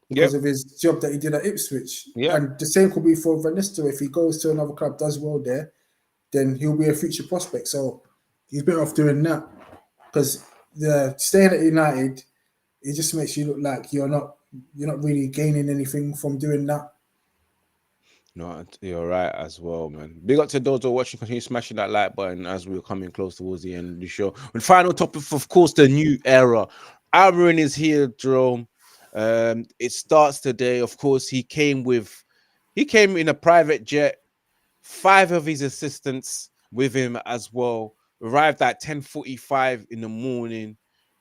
because of his job that he did at Ipswich. Yeah. And the same could be for Van Nistelrooy. If he goes to another club, does well there, then he'll be a future prospect. So he's better off doing that because staying at United, it just makes you look like you're not really gaining anything from doing that. No, you're right as well, man. Big up to those who are watching. Continue smashing that like button as we're coming close towards the end of the show. And final topic, of course, the new era. Amorim is here, Jerome. It starts today. Of course, he came in a private jet. 5 of his assistants with him as well. Arrived at 10:45 in the morning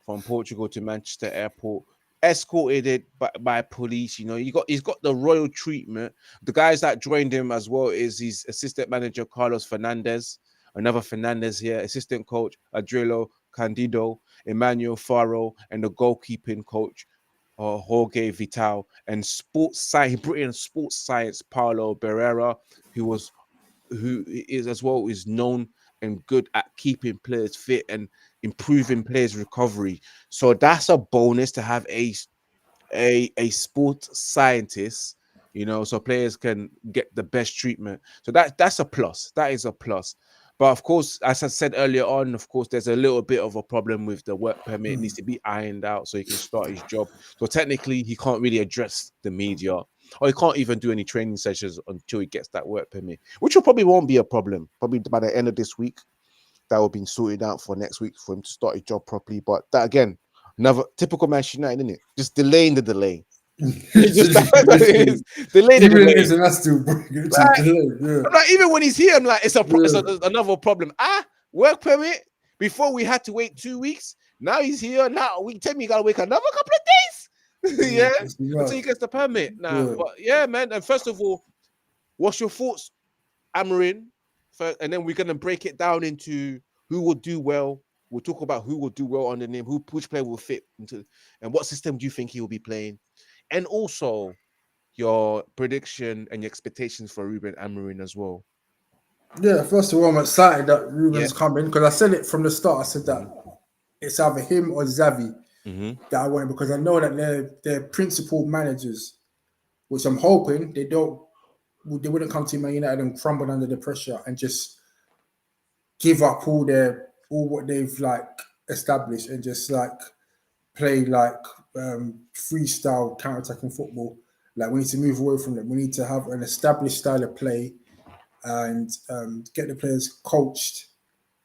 from Portugal to Manchester Airport. Escorted it by police. He's got the royal treatment. The guys that joined him as well is his assistant manager Carlos Fernandez, another Fernandez here, assistant coach Adriano Candido, Emmanuel Faro, and the goalkeeping coach Jorge Vital, and he brought in sports science Paulo Barrera, who is known and good at keeping players fit and improving players' recovery. So that's a bonus to have a sports scientist, so players can get the best treatment. So that's a plus. That is a plus. But of course, as I said earlier on, of course, there's a little bit of a problem with the work permit. It needs to be ironed out so he can start his job. So technically, he can't really address the media, or he can't even do any training sessions until he gets that work permit, which probably won't be a problem. Probably by the end of this week, that will be sorted out for next week for him to start his job properly. But that, again, another typical Manchester United, isn't it? Just delaying the delay. Delay the delay. That's still Like, even when he's here, I'm like, it's another problem. Work permit. Before we had to wait 2 weeks. Now he's here. Now we tell me you gotta wait another couple of days. Until he gets the permit. But yeah, man. And first of all, what's your thoughts, Amorim? And then we're gonna break it down into who will do well. We'll talk about who will do well on the name, which player will fit into, and what system do you think he will be playing, and also your prediction and your expectations for Ruben Amorim as well. Yeah, first of all, I'm excited that Ruben's coming because I said it from the start. I said that it's either him or Xavi that I want, because I know that they're principal managers, which I'm hoping they wouldn't come to Man United and crumble under the pressure and just give up all what they've established and just play freestyle counter-attacking football. We need to move away from them. We need to have an established style of play and get the players coached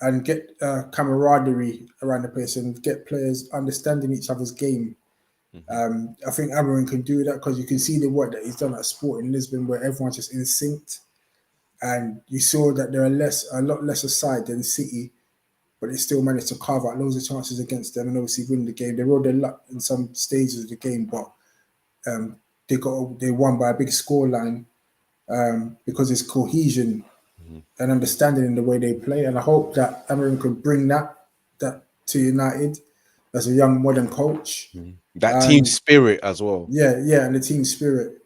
and get camaraderie around the place and get players understanding each other's game. I think Amorim can do that because you can see the work that he's done at Sport in Lisbon, where everyone's just in sync. And you saw that there are a lot less aside than City, but they still managed to carve out loads of chances against them and obviously win the game. They rode their luck in some stages of the game, but they won by a big scoreline because it's cohesion and understanding in the way they play. And I hope that Amorim can bring that to United as a young modern coach. That team spirit as well. Yeah, and the team spirit.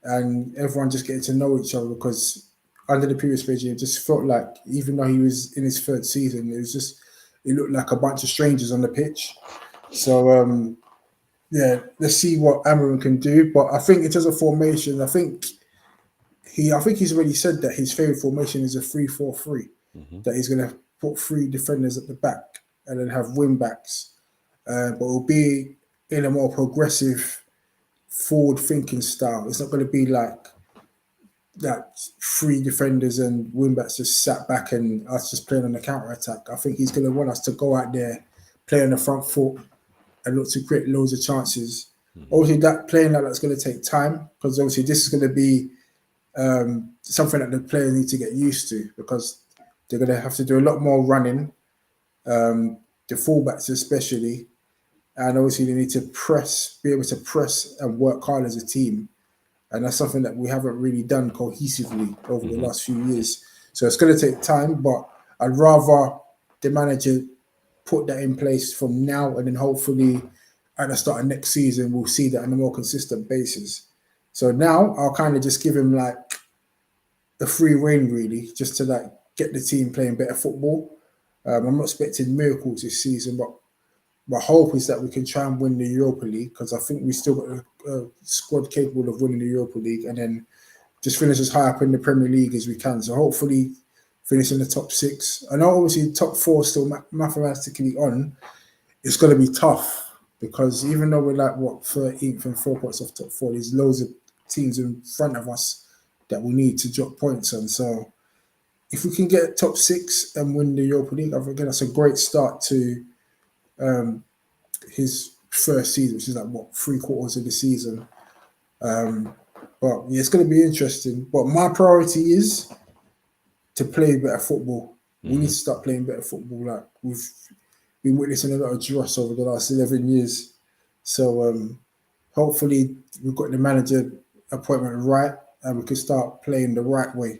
And everyone just getting to know each other, because under the previous regime, it just felt like, even though he was in his 3rd season, it looked like a bunch of strangers on the pitch. So, let's see what Amorim can do. But I think in terms of formation, I think he's already said that his favourite formation is a 3-4-3, that he's going to put 3 defenders at the back and then have wing backs. But it'll be in a more progressive, forward-thinking style. It's not going to be like that 3 defenders and wing backs just sat back and us just playing on the counter-attack. I think he's going to want us to go out there, play on the front foot, and look to create loads of chances. Obviously, playing like that's going to take time, because obviously this is going to be something that the players need to get used to, because they're going to have to do a lot more running, the fullbacks especially, and obviously they need to be able to press and work hard as a team, and that's something that we haven't really done cohesively over the last few years. So it's going to take time, but I'd rather the manager put that in place from now, and then hopefully at the start of next season, we'll see that on a more consistent basis. So now I'll kind of just give him like a free rein, really, just to like get the team playing better football. I'm not expecting miracles this season, but my hope is that we can try and win the Europa League, because I think we still got a squad capable of winning the Europa League, and then just finish as high up in the Premier League as we can. So hopefully finish in the top 6. I know obviously top 4 still mathematically on. It's going to be tough, because even though we're like, 13th and 4 points off top 4, there's loads of teams in front of us that we need to drop points on. So if we can get top 6 and win the Europa League, I think that's a great start to his first season, which is like 3/4 of the season. But yeah, it's going to be interesting. But my priority is to play better football. We need to start playing better football. Like, we've been witnessing a lot of dross over the last 11 years. So hopefully we've got the manager appointment right, and we can start playing the right way.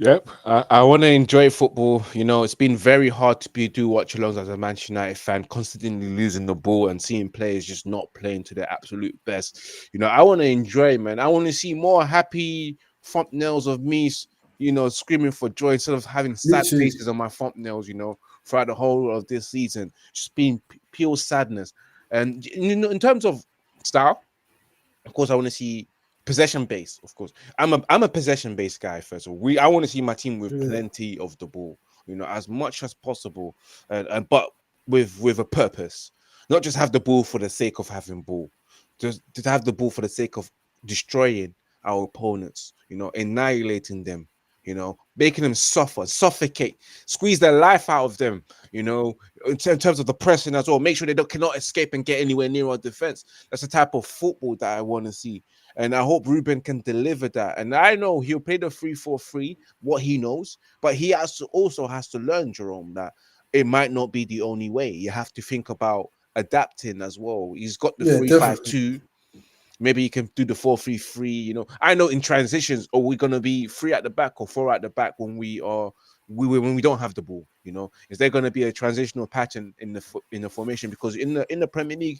Yep, I want to enjoy football. You know, it's been very hard to do watch alongs as a Manchester United fan, constantly losing the ball and seeing players just not playing to their absolute best. You know, I want to enjoy, man. I want to see more happy thumbnails of me, you know, screaming for joy, instead of having sad Literally. faces on my thumbnails, you know, throughout the whole of this season, just being pure sadness. And you know, in terms of style, of course, I want to see possession based. Of course, I'm a possession based guy. First of all, I want to see my team with plenty of the ball, you know, as much as possible, and but with a purpose, not just have the ball for the sake of having ball, just to have the ball for the sake of destroying our opponents, you know, annihilating them, you know, making them suffer, suffocate, squeeze the life out of them, you know, in terms of the pressing as well. Make sure they cannot escape and get anywhere near our defense. That's the type of football that I want to see. And I hope Ruben can deliver that. And I know he'll play the 3-4-3, what he knows, but he also has to learn, Jerome, that it might not be the only way. You have to think about adapting as well. He's got the 3-5-2. Maybe you can do the 4-3-3. You know, I know in transitions, are we gonna be 3 at the back or 4 at the back when we don't have the ball? You know, is there gonna be a transitional pattern in the formation? Because in the Premier League,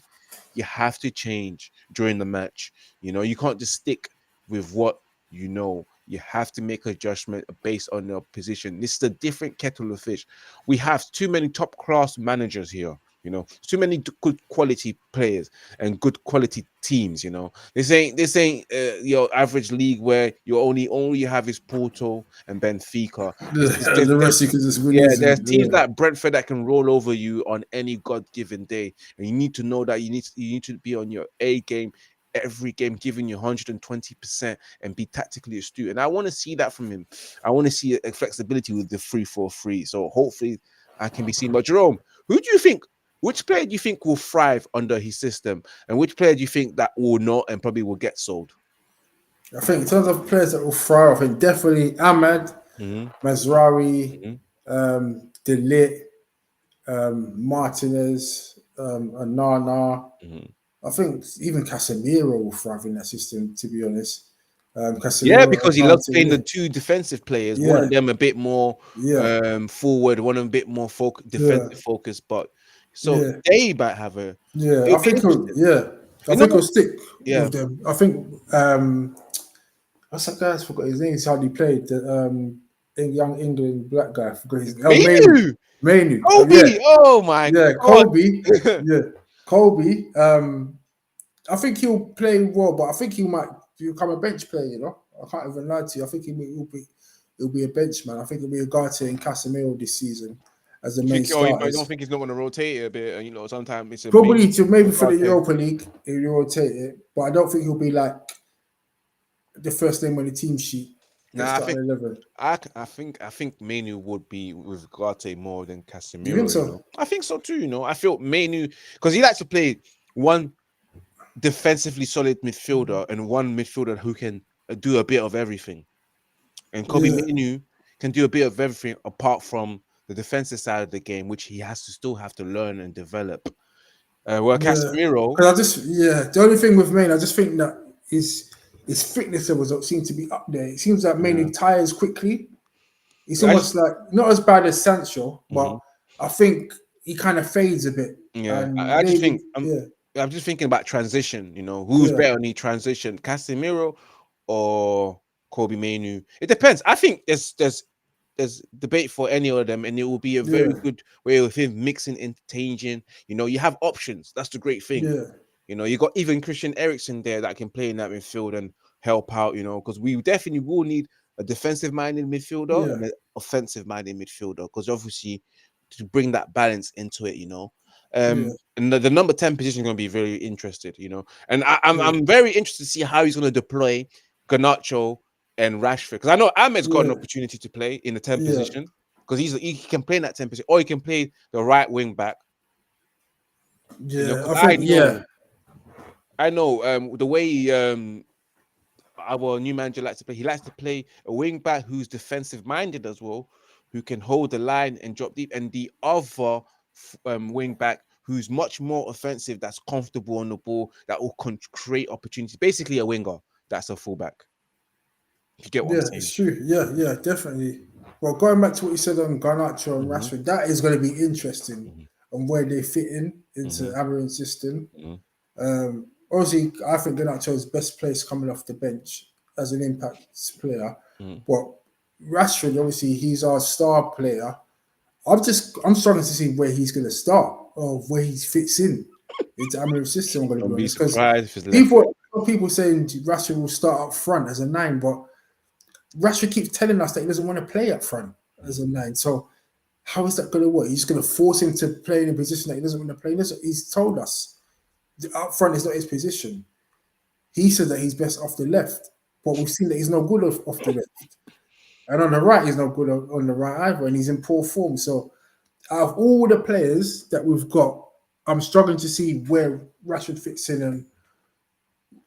you have to change during the match. You know, you can't just stick with what you know. You have to make a judgment based on your position. This is a different kettle of fish. We have too many top class managers here. You know, too many good quality players and good quality teams. You know, this ain't your average league where you all you have is Porto and Benfica. The rest you can just win. Yeah, there's teams like Brentford that can roll over you on any god-given day, and you need to know that you need to be on your A game every game, giving you 120% and be tactically astute. And I want to see that from him. I want to see a flexibility with the 3-4-3. So hopefully I can be seen. But Jerome, which player do you think will thrive under his system, and which player do you think that will not and probably will get sold? I think in terms of players that will thrive, I think definitely Amad, Mazraoui, De Ligt, Martinez, Nana. I think even Casemiro will thrive in that system, to be honest. Casemiro, because he loves playing the 2 defensive players. One of them a bit more forward, one of them a bit more defensive focus. But so they might have a I think he'll stick with them. I think what's that guy? I forgot his name. He's hardly played. The young England black guy. I forgot his name. Mainu. Kobe. Oh my God. Kobe. Kobe. I think he'll play well, but I think he might become a bench player. You know, I can't even lie to you. I think he'll be a bench man. I think he'll be a Ugarte and Casemiro this season as the main starters. I don't think he's not going to rotate it a bit. You know, sometimes it's probably maybe for the Europa League he'll rotate it, but I don't think he'll be like the first name on the team sheet. I think Mainu would be with Ugarte more than Casemiro. You think so? You know? I think so too. You know, I feel Mainu, because he likes to play one defensively solid midfielder and one midfielder who can do a bit of everything. And Kobe Mainu can do a bit of everything apart from the defensive side of the game, which he still have to learn and develop. Casemiro, the only thing with Mainu, I just think that his fitness levels seem to be up there. It seems like Mainu tires quickly. It's almost like not as bad as Sancho, but I think he kind of fades a bit. Yeah, I'm just thinking about transition. You know, who's Yeah, better on the transition, Casemiro or Kobe Mainu? It depends. I think there's debate for any of them, and it will be a very yeah, good way of him mixing, interchanging. You know, you have options. That's the great thing. yeah, You know, you got even Christian Eriksen there that can play in that midfield and help out. You know, because we definitely will need a defensive-minded midfielder yeah, and an offensive-minded midfielder, because obviously to bring that balance into it. You know, yeah, and the number 10 position is going to be very interested. You know, and yeah, I'm very interested to see how he's going to deploy Garnacho and Rashford, because I know Ahmed's got an yeah, opportunity to play in the 10 yeah, position, because he can play in that 10 position, or he can play the right wing back. You know, yeah. because I think, yeah, I know the way our new manager likes to play. He likes to play a wing back who's defensive minded as well, who can hold the line and drop deep, and the other wing back who's much more offensive, that's comfortable on the ball, that will create opportunities. Basically, a winger that's a fullback. If you get what I'm yeah, saying. it's true. Yeah, yeah, definitely. Well, going back to what you said on Garnacho and Hmm. Rashford, that is going to be interesting Hmm. on where they fit in into Hmm. Amorim's system. Hmm. Obviously, I think Garnacho is best placed coming off the bench as an impact player, Hmm. but Rashford, obviously, he's our star player. I'm struggling to see where he's going to start or where he fits in into Amorim's system. I'm going to be Don't be honest, because surprised if it's left foot. people saying Rashford will start up front as a 9, but Rashford keeps telling us that he doesn't want to play up front as a 9. So how is that going to work? He's going to force him to play in a position that he doesn't want to play in. He's told us up front is not his position. He said that he's best off the left, but we've seen that he's no good off the left. And on the right, he's no good on the right either, and he's in poor form. So out of all the players that we've got, I'm struggling to see where Rashford fits in. And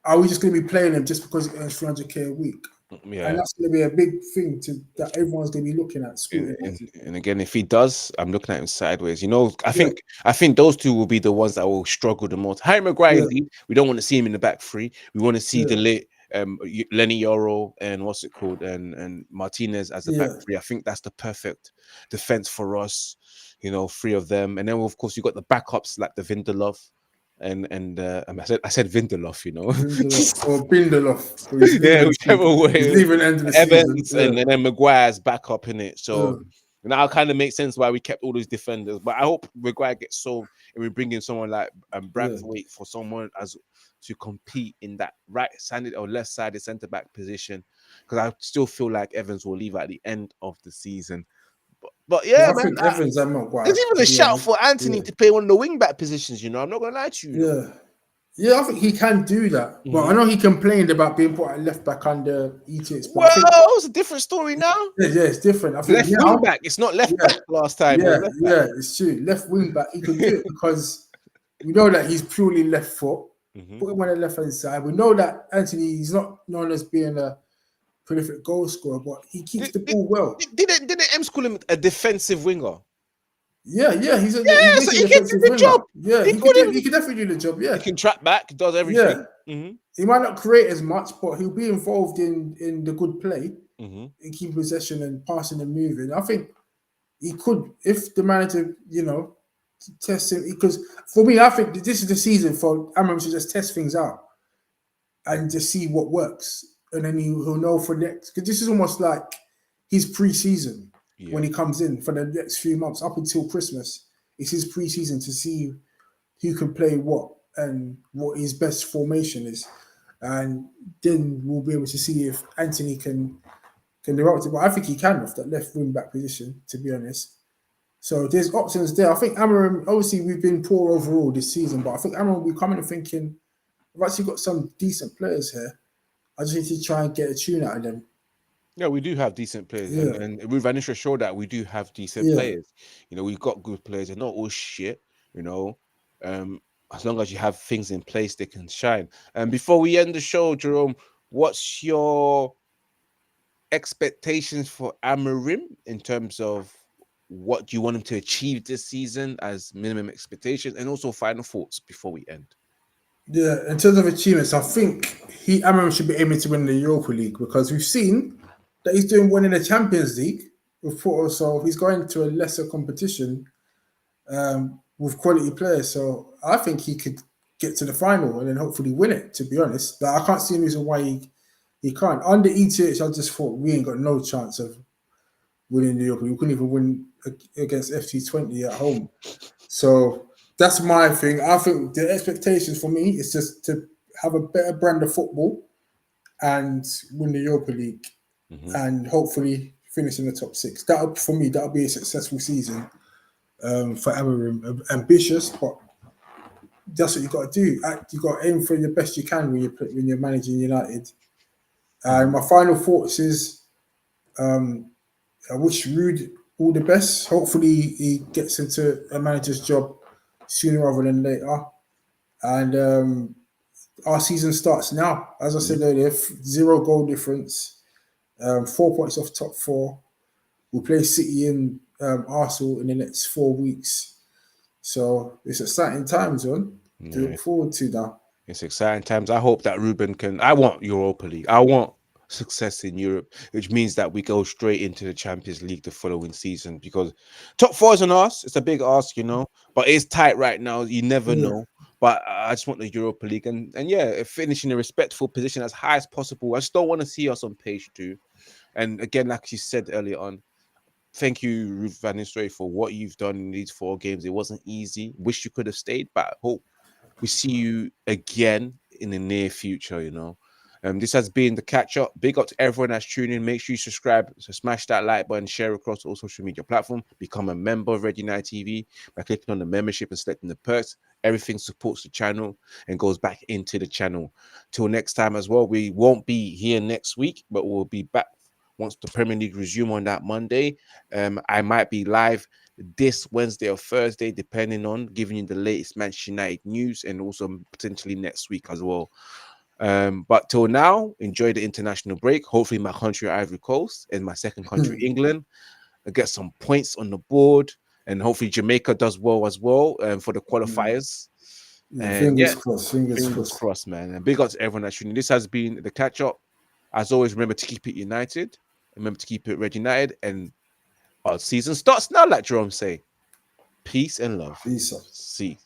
are we just going to be playing him just because he earns 300k a week? And Yeah. that's going to be a big thing that everyone's going to be looking at, scrutinizing. And again, if he does, I'm looking at him sideways. You know, Yeah, I think those two will be the ones that will struggle the most. Harry Maguire, yeah, indeed, we don't want to see him in the back three. We want to see yeah, Lenny Yoro and what's it called, and Martinez as the back yeah, three. I think that's the perfect defense for us. You know, three of them, and then of course you got the backups like the Vindelov. And I said Vindelov, you know. Lindelof or Bindelof, so he's Yeah, leaving the whichever season. He's way. leaving the end of the season. Evans Yeah, and then Maguire's back up in it. So yeah, now it kind of makes sense why we kept all those defenders. But I hope Maguire gets sold and we bring in someone like yeah. Braithwaite for someone as to compete in that right-sided or left-sided centre-back position. Because I still feel like Evans will leave at the end of the season. But Yeah, yeah, I man, think Evans and there's Maguire, even to a be shout honest. for Anthony Yeah, to play one of the wing-back positions, you know. I'm not going to lie to you, yeah. Yeah, I think he can do that. But I Mhm. know he complained about being put at left back under ETX. But I think, Well, it's a different story now. yeah, it's different. I think Left wing now, back. It's not left yeah, back last time. It yeah, was left back. yeah, it's true. Left wing back, he can do it because we know that he's purely left foot. Mhm. Put him on the left hand side. We know that Anthony, he's not known as being a prolific goal scorer, but he keeps Did, the did, ball well. didn't Ems call him a defensive winger? Yeah, yeah, he's Yeah, so basically he a can do defensive the winger. job. Yeah, He he could called do. him. He could definitely do the job. He Yeah, can track back, does yeah. everything. Hmm. He might not create as much, but he'll be involved in the good play, Hmm. in keeping possession and passing and moving. I think he could, if the manager, test him. Because for me, I think this is the season for Amram to just test things out and just see what works, and then he'll know for next. Because this is almost like his pre-season when Yeah. he comes in for the next few months up until Christmas. It's his pre-season to see who can play what and what his best formation is, and then we'll be able to see if Anthony can develop it. But I think he can off that left wing back position, to be honest. So there's options there. I think Amorim, obviously we've been poor overall this season, but I think Amorim will be coming and thinking, we've actually got some decent players here. I just need to try and get a tune out of them. Yeah, we do have decent players, Yeah, and Ruud van Nistelrooy showed that we do have decent yeah, players. You know, we've got good players. They're not all shit. You know, um, as long as you have things in place, they can shine. And before we end the show, Jerome, what's your expectations for Amorim in terms of what you want him to achieve this season as minimum expectations, and also final thoughts before we end? yeah. In terms of achievements, I think Amorim should be aiming to win the Europa League because we've seen that he's doing one in the Champions League with Porto, so he's going to a lesser competition with quality players. So I think he could get to the final and then hopefully win it. To be honest, but I can't see any reason why he can't. Under ETH, I just thought we ain't got no chance of winning the Europa. We couldn't even win against FC20 at home. So that's my thing. I think the expectations for me is just to have a better brand of football and win the Europa League and hopefully finish in the top 6. For me, that'll be a successful season for Amorim. Ambitious, but that's what you got to do. You got to aim for the best you can when you're managing United. And my final thoughts is I wish Ruud all the best. Hopefully he gets into a manager's job sooner rather than later. And our season starts now. As I said earlier, 0 goal difference, 4 points off top 4. We'll play City and Arsenal in the next 4 weeks. So it's exciting times, man. To look forward to now. It's exciting times. I hope that Ruben I want Europa League. I want success in Europe, which means that we go straight into the Champions League the following season, because top 4 is on us. It's a big ask, but it's tight right now. You never know. But I just want the Europa League and finish in a respectful position as high as possible. I just don't want to see us on page 2. And again, like you said earlier on, thank you, Ruud van Nistelrooy, for what you've done in these 4 games. It wasn't easy. Wish you could have stayed, but I hope we see you again in the near future, This has been the catch up. Big up to everyone that's tuning in. Make sure you subscribe. So smash that like button, share across all social media platforms. Become a member of Red United TV by clicking on the membership and selecting the perks. Everything supports the channel and goes back into the channel. Till next time as well. We won't be here next week, but we'll be back once the Premier League resume on that Monday. I might be live this Wednesday or Thursday, depending on giving you the latest Manchester United news, and also potentially next week as well. But till now, enjoy the international break. Hopefully my country, Ivory Coast, and my second country, England, get some points on the board, and hopefully Jamaica does well as well for the qualifiers. Fingers crossed. Fingers crossed, man. And big up to everyone that's tuning. This has been the catch up. As always, remember to keep it united. Remember to keep it Red United. And our season starts now, like Jerome say. Peace and love. Peace. See.